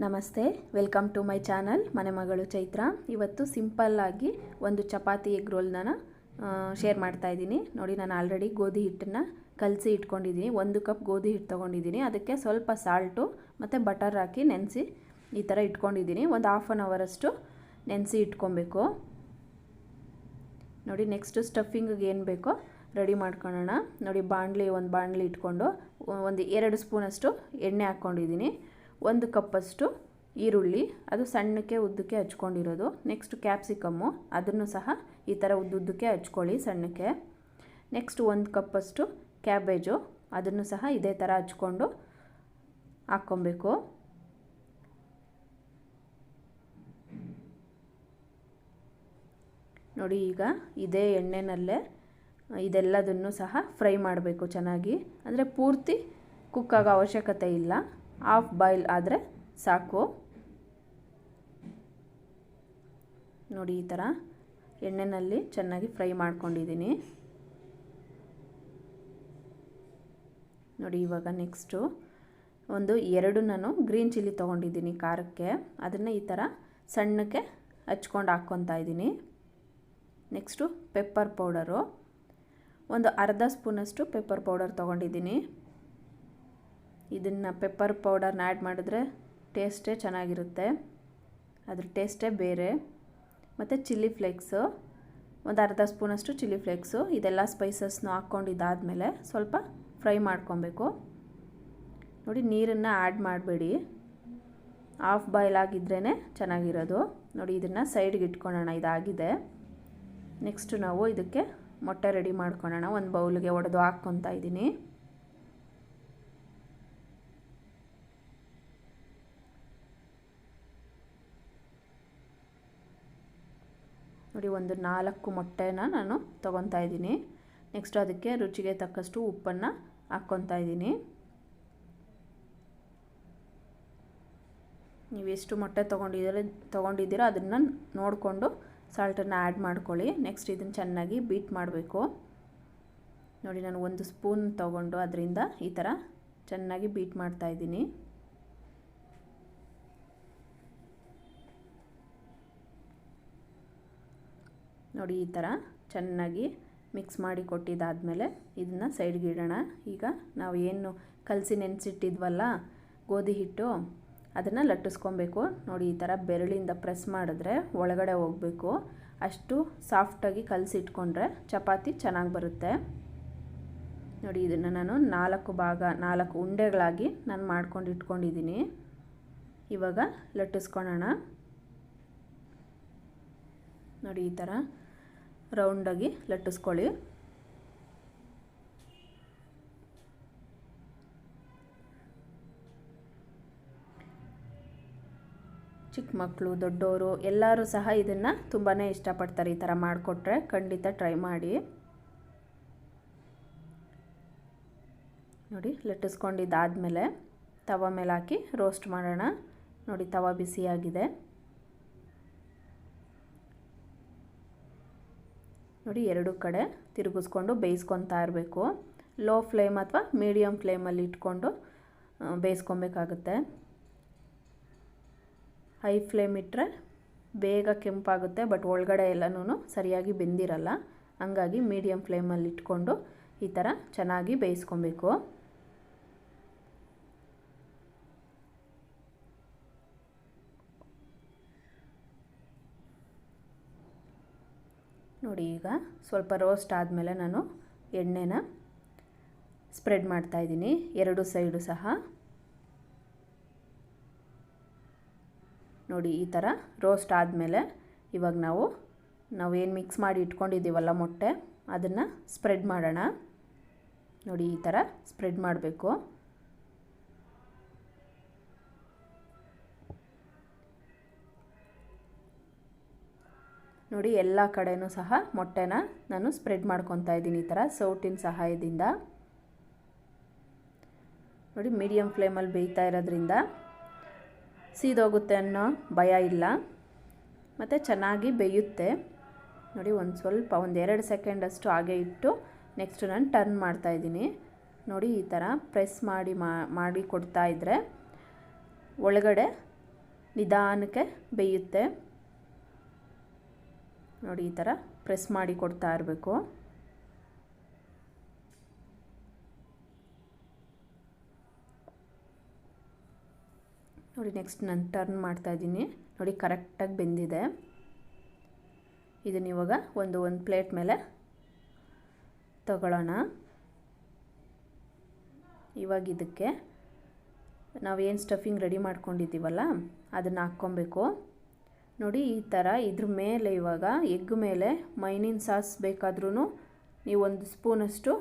ನಮಸ್ತೆ, welcome to my channel ಮನೆ ಮಗಳು ಚೈತ್ರ. ಇವತ್ತು ಸಿಂಪಲ್ಲಾಗಿ ಒಂದು ಚಪಾತಿ ಎಗ್ ರೋಲ್ನ ಶೇರ್ ಮಾಡ್ತಾ ಇದ್ದೀನಿ. ನೋಡಿ, ನಾನು ಆಲ್ರೆಡಿ ಗೋಧಿ ಹಿಟ್ಟನ್ನು ಕಲಸಿ ಇಟ್ಕೊಂಡಿದ್ದೀನಿ. 1 ಕಪ್ ಗೋಧಿ ಹಿಟ್ಟು ತೊಗೊಂಡಿದ್ದೀನಿ. ಅದಕ್ಕೆ ಸ್ವಲ್ಪ ಸಾಲ್ಟು ಮತ್ತು ಬಟರ್ ಹಾಕಿ ನೆನೆಸಿ ಈ ಥರ ಇಟ್ಕೊಂಡಿದ್ದೀನಿ. ಒಂದು ಹಾಫ್ ಆನ್ ಅವರಷ್ಟು ನೆನೆಸಿ ಇಟ್ಕೊಬೇಕು. ನೋಡಿ, ನೆಕ್ಸ್ಟು ಸ್ಟಫಿಂಗಿಗೆ ಏನು ಬೇಕೋ ರೆಡಿ ಮಾಡ್ಕೊಳ್ಳೋಣ. ನೋಡಿ, ಒಂದು ಬಾಣಲಿ ಇಟ್ಕೊಂಡು ಒಂದು 2 ಸ್ಪೂನಷ್ಟು ಎಣ್ಣೆ ಹಾಕ್ಕೊಂಡಿದ್ದೀನಿ. 1 ಕಪ್ಪಷ್ಟು ಈರುಳ್ಳಿ, ಅದು ಸಣ್ಣಕ್ಕೆ ಉದ್ದಕ್ಕೆ ಹಚ್ಕೊಂಡಿರೋದು. ನೆಕ್ಸ್ಟ್ ಕ್ಯಾಪ್ಸಿಕಮ್ಮು, ಅದನ್ನು ಸಹ ಈ ಥರ ಉದ್ದುದ್ದಕ್ಕೆ ಹಚ್ಕೊಳ್ಳಿ ಸಣ್ಣಕ್ಕೆ. ನೆಕ್ಸ್ಟ್ 1 ಕಪ್ಪಷ್ಟು ಕ್ಯಾಬೇಜು, ಅದನ್ನು ಸಹ ಇದೇ ಥರ ಹಚ್ಕೊಂಡು ಹಾಕ್ಕೊಬೇಕು. ನೋಡಿ, ಈಗ ಇದೇ ಎಣ್ಣೆನಲ್ಲೇ ಇದೆಲ್ಲದನ್ನು ಸಹ ಫ್ರೈ ಮಾಡಬೇಕು ಚೆನ್ನಾಗಿ. ಅಂದರೆ ಪೂರ್ತಿ ಕುಕ್ ಆಗೋ ಅವಶ್ಯಕತೆ ಇಲ್ಲ, ಹಾಫ್ ಬಾಯ್ಲ್ ಆದರೆ ಸಾಕು. ನೋಡಿ, ಈ ಥರ ಎಣ್ಣೆಯಲ್ಲಿ ಚೆನ್ನಾಗಿ ಫ್ರೈ ಮಾಡ್ಕೊಂಡಿದ್ದೀನಿ. ನೋಡಿ, ಇವಾಗ ನೆಕ್ಸ್ಟು ಒಂದು 2 ನಾನು ಗ್ರೀನ್ ಚಿಲ್ಲಿ ತೊಗೊಂಡಿದ್ದೀನಿ ಖಾರಕ್ಕೆ. ಅದನ್ನು ಈ ಥರ ಸಣ್ಣಕ್ಕೆ ಹಚ್ಕೊಂಡು ಹಾಕ್ಕೊತಾ ಇದ್ದೀನಿ. ನೆಕ್ಸ್ಟು ಪೆಪ್ಪರ್ ಪೌಡರು, ಒಂದು ಅರ್ಧ ಸ್ಪೂನಷ್ಟು ಪೆಪ್ಪರ್ ಪೌಡರ್ ತೊಗೊಂಡಿದ್ದೀನಿ. ಇದನ್ನು ಪೆಪ್ಪರ್ ಪೌಡರ್ನ ಆ್ಯಡ್ ಮಾಡಿದ್ರೆ ಟೇಸ್ಟೇ ಚೆನ್ನಾಗಿರುತ್ತೆ, ಅದ್ರ ಟೇಸ್ಟೇ ಬೇರೆ. ಮತ್ತು ಚಿಲ್ಲಿ ಫ್ಲೇಕ್ಸು, ಒಂದು ಅರ್ಧ ಸ್ಪೂನಷ್ಟು ಚಿಲ್ಲಿ ಫ್ಲೇಕ್ಸು. ಇದೆಲ್ಲ ಸ್ಪೈಸಸ್ನು ಹಾಕ್ಕೊಂಡಿದ್ದಾದಮೇಲೆ ಸ್ವಲ್ಪ ಫ್ರೈ ಮಾಡ್ಕೊಬೇಕು. ನೋಡಿ, ನೀರನ್ನು ಆ್ಯಡ್ ಮಾಡಬೇಡಿ, ಹಾಫ್ ಬಾಯ್ಲ್ ಆಗಿದ್ರೇ ಚೆನ್ನಾಗಿರೋದು. ನೋಡಿ, ಇದನ್ನು ಸೈಡ್ಗೆ ಇಟ್ಕೊಳ್ಳೋಣ. ಇದಾಗಿದೆ. ನೆಕ್ಸ್ಟು ನಾವು ಇದಕ್ಕೆ ಮೊಟ್ಟೆ ರೆಡಿ ಮಾಡ್ಕೊಳ್ಳೋಣ. ಒಂದು ಬೌಲ್ಗೆ ಒಡೆದು ಹಾಕ್ಕೊತಾ ಇದ್ದೀನಿ. ನೋಡಿ, ಒಂದು 4 ಮೊಟ್ಟೆನ ನಾನು ತೊಗೊತಾ ಇದ್ದೀನಿ. ನೆಕ್ಸ್ಟ್ ಅದಕ್ಕೆ ರುಚಿಗೆ ತಕ್ಕಷ್ಟು ಉಪ್ಪನ್ನು ಹಾಕ್ಕೊತಾ ಇದ್ದೀನಿ. ನೀವು ಎಷ್ಟು ಮೊಟ್ಟೆ ತೊಗೊಂಡಿದ್ದೀರೋ ಅದನ್ನು ನೋಡಿಕೊಂಡು ಸಾಲ್ಟನ್ನು ಆ್ಯಡ್ ಮಾಡ್ಕೊಳ್ಳಿ. ನೆಕ್ಸ್ಟ್ ಇದನ್ನು ಚೆನ್ನಾಗಿ ಬೀಟ್ ಮಾಡಬೇಕು. ನೋಡಿ, ನಾನು 1 ಸ್ಪೂನ್ ತೊಗೊಂಡು ಅದರಿಂದ ಈ ಥರ ಚೆನ್ನಾಗಿ ಬೀಟ್ ಮಾಡ್ತಾಯಿದ್ದೀನಿ. ನೋಡಿ, ಈ ಥರ ಚೆನ್ನಾಗಿ ಮಿಕ್ಸ್ ಮಾಡಿ ಕೊಟ್ಟಿದ್ದಾದಮೇಲೆ ಇದನ್ನು ಸೈಡ್ಗೆ ಇಡೋಣ. ಈಗ ನಾವು ಏನು ಕಲಸಿ ನೆನೆಸಿಟ್ಟಿದ್ವಲ್ಲ ಗೋಧಿ ಹಿಟ್ಟು, ಅದನ್ನು ಲಟ್ಟಿಸ್ಕೊಬೇಕು. ನೋಡಿ, ಈ ಥರ ಬೆರಳಿಂದ ಪ್ರೆಸ್ ಮಾಡಿದ್ರೆ ಒಳಗಡೆ ಹೋಗಬೇಕು. ಅಷ್ಟು ಸಾಫ್ಟಾಗಿ ಕಲಸಿ ಇಟ್ಕೊಂಡ್ರೆ ಚಪಾತಿ ಚೆನ್ನಾಗಿ ಬರುತ್ತೆ. ನೋಡಿ, ಇದನ್ನು ನಾನು 4 ಉಂಡೆಗಳಾಗಿ ನಾನು ಮಾಡ್ಕೊಂಡು ಇಟ್ಕೊಂಡಿದ್ದೀನಿ. ಇವಾಗ ಲಟ್ಟಿಸ್ಕೊಳ್ಳೋಣ. ನೋಡಿ, ಈ ಥರ ರೌಂಡಾಗಿ ಲಟ್ಟಿಸ್ಕೊಳ್ಳಿ. ಚಿಕ್ಕ ಮಕ್ಕಳು, ದೊಡ್ಡವರು ಎಲ್ಲರೂ ಸಹ ಇದನ್ನು ತುಂಬಾ ಇಷ್ಟಪಡ್ತಾರೆ. ಈ ಥರ ಮಾಡಿಕೊಟ್ರೆ ಖಂಡಿತ ಟ್ರೈ ಮಾಡಿ. ನೋಡಿ, ಲಟ್ಟಿಸ್ಕೊಂಡಿದ್ದಾದಮೇಲೆ ತವ ಮೇಲೆ ಹಾಕಿ ರೋಸ್ಟ್ ಮಾಡೋಣ. ನೋಡಿ, ತವ ಬಿಸಿಯಾಗಿದೆ. ನೋಡಿ, 2 ಕಡೆ ತಿರುಗಿಸ್ಕೊಂಡು ಬೇಯಿಸ್ಕೊತಾ ಇರಬೇಕು. ಲೋ ಫ್ಲೇಮ್ ಅಥವಾ ಮೀಡಿಯಮ್ ಫ್ಲೇಮಲ್ಲಿ ಇಟ್ಕೊಂಡು ಬೇಯಿಸ್ಕೊಬೇಕಾಗುತ್ತೆ. ಹೈ ಫ್ಲೇಮ್ ಇಟ್ಟರೆ ಬೇಗ ಕೆಂಪಾಗುತ್ತೆ, ಬಟ್ ಒಳಗಡೆ ಎಲ್ಲನೂ ಸರಿಯಾಗಿ ಬೆಂದಿರಲ್ಲ. ಹಂಗಾಗಿ ಮೀಡಿಯಮ್ ಫ್ಲೇಮಲ್ಲಿ ಇಟ್ಕೊಂಡು ಈ ಥರ ಚೆನ್ನಾಗಿ ಬೇಯಿಸ್ಕೊಬೇಕು. ನೋಡಿ, ಈಗ ಸ್ವಲ್ಪ ರೋಸ್ಟ್ ಆದಮೇಲೆ ನಾನು ಎಣ್ಣೆನ ಸ್ಪ್ರೆಡ್ ಮಾಡ್ತಾಯಿದ್ದೀನಿ 2 ಸೈಡು ಸಹ. ನೋಡಿ, ಈ ಥರ ರೋಸ್ಟ್ ಆದಮೇಲೆ ಇವಾಗ ನಾವೇನು ಮಿಕ್ಸ್ ಮಾಡಿ ಇಟ್ಕೊಂಡಿದ್ದೀವಲ್ಲ ಮೊಟ್ಟೆ, ಅದನ್ನು ಸ್ಪ್ರೆಡ್ ಮಾಡೋಣ. ನೋಡಿ, ಈ ಥರ ಸ್ಪ್ರೆಡ್ ಮಾಡಬೇಕು. ನೋಡಿ, ಎಲ್ಲ ಕಡೆನೂ ಸಹ ಮೊಟ್ಟೆನ ನಾನು ಸ್ಪ್ರೆಡ್ ಮಾಡ್ಕೊತಾ ಇದ್ದೀನಿ ಈ ಥರ ಸೌಟಿನ ಸಹಾಯದಿಂದ. ನೋಡಿ, ಮೀಡಿಯಮ್ ಫ್ಲೇಮಲ್ಲಿ ಬೇಯ್ತಾ ಇರೋದ್ರಿಂದ ಸೀದೋಗುತ್ತೆ ಅನ್ನೋ ಭಯ ಇಲ್ಲ, ಮತ್ತು ಚೆನ್ನಾಗಿ ಬೇಯುತ್ತೆ. ನೋಡಿ, ಒಂದು 2 ಸೆಕೆಂಡಷ್ಟು ಹಾಗೆ ಇಟ್ಟು ನೆಕ್ಸ್ಟ್ ನಾನು ಟರ್ನ್ ಮಾಡ್ತಾಯಿದ್ದೀನಿ. ನೋಡಿ, ಈ ಥರ ಪ್ರೆಸ್ ಮಾಡಿ ಕೊಡ್ತಾ ಇದ್ದರೆ ಒಳಗಡೆ ನಿಧಾನಕ್ಕೆ ಬೇಯುತ್ತೆ. ನೋಡಿ ಈ ಥರ ಪ್ರೆಸ್ ಮಾಡಿ ಕೊಡ್ತಾ ಇರಬೇಕು. ನೋಡಿ ನೆಕ್ಸ್ಟ್ ನಾನು ಟರ್ನ್ ಮಾಡ್ತಾಯಿದ್ದೀನಿ. ನೋಡಿ ಕರೆಕ್ಟಾಗಿ ಬೆಂದಿದೆ. ಇದನ್ನ ಇವಾಗ ಒಂದು ಪ್ಲೇಟ್ ಮೇಲೆ ತಗೊಳ್ಳೋಣ. ಇವಾಗ ಇದಕ್ಕೆ ನಾವೇನು ಸ್ಟಫಿಂಗ್ ರೆಡಿ ಮಾಡ್ಕೊಂಡಿದ್ದೀವಲ್ಲ ಅದನ್ನು ಹಾಕ್ಕೊಬೇಕು. ನೋಡಿ ಈ ಥರ ಇದ್ರ ಮೇಲೆ ಇವಾಗ ಎಗ್ ಮೇಲೆ ಮೈನಿನ್ ಸಾಸ್ ಬೇಕಾದ್ರೂ ನೀವು 1 ಸ್ಪೂನಷ್ಟು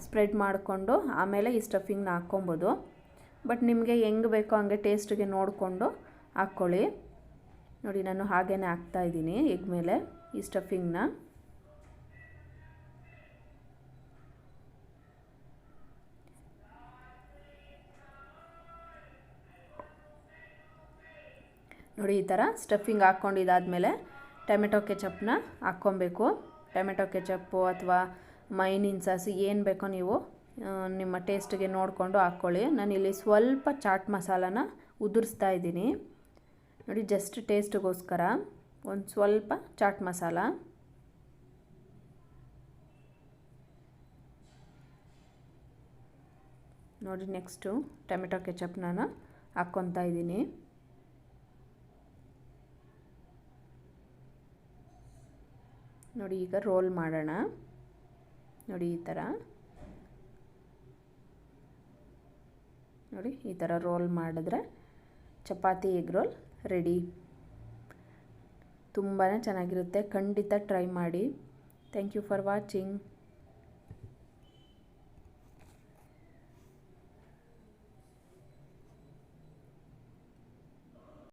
ಸ್ಪ್ರೆಡ್ ಮಾಡಿಕೊಂಡು ಆಮೇಲೆ ಈ ಸ್ಟಫಿಂಗ್ನ ಹಾಕ್ಕೊಬೋದು. ಬಟ್ ನಿಮಗೆ ಹೆಂಗೆ ಬೇಕೋ ಹಂಗೆ ಟೇಸ್ಟಿಗೆ ನೋಡಿಕೊಂಡು ಹಾಕ್ಕೊಳ್ಳಿ. ನೋಡಿ ನಾನು ಹಾಗೇ ಹಾಕ್ತಾಯಿದ್ದೀನಿ ಎಗ್ ಮೇಲೆ ಈ ಸ್ಟಫಿಂಗ್ನ. ನೋಡಿ ಈ ಥರ ಸ್ಟಫಿಂಗ್ ಹಾಕ್ಕೊಂಡಿದ್ದಾದಮೇಲೆ ಟೊಮೆಟೊ ಕೆಚಪ್ನ ಹಾಕ್ಕೊಬೇಕು. ಟೊಮೆಟೊ ಕೆಚಪ್ಪು ಅಥವಾ ಮೈನಿನ್ ಸಾಸ್ ಏನು ಬೇಕೋ ನೀವು ನಿಮ್ಮ ಟೇಸ್ಟಿಗೆ ನೋಡಿಕೊಂಡು ಹಾಕ್ಕೊಳ್ಳಿ. ನಾನಿಲ್ಲಿ ಸ್ವಲ್ಪ ಚಾಟ್ ಮಸಾಲಾನ ಉದುರಿಸ್ತಾ ಇದ್ದೀನಿ. ನೋಡಿ ಜಸ್ಟ್ ಟೇಸ್ಟಿಗೋಸ್ಕರ ಒಂದು ಸ್ವಲ್ಪ ಚಾಟ್ ಮಸಾಲ. ನೋಡಿ ನೆಕ್ಸ್ಟು ಟೊಮೆಟೊ ಕೆಚಪ್ನ ಹಾಕ್ಕೊತಾ ಇದ್ದೀನಿ. ನೋಡಿ ಈಗ ರೋಲ್ ಮಾಡೋಣ. ನೋಡಿ ಈ ಥರ ನೋಡಿ ಈ ಥರ ರೋಲ್ ಮಾಡಿದ್ರೆ ಚಪಾತಿ ಎಗ್ ರೋಲ್ ರೆಡಿ. ತುಂಬಾ ಚೆನ್ನಾಗಿರುತ್ತೆ. ಖಂಡಿತ ಟ್ರೈ ಮಾಡಿ. Thank you for watching.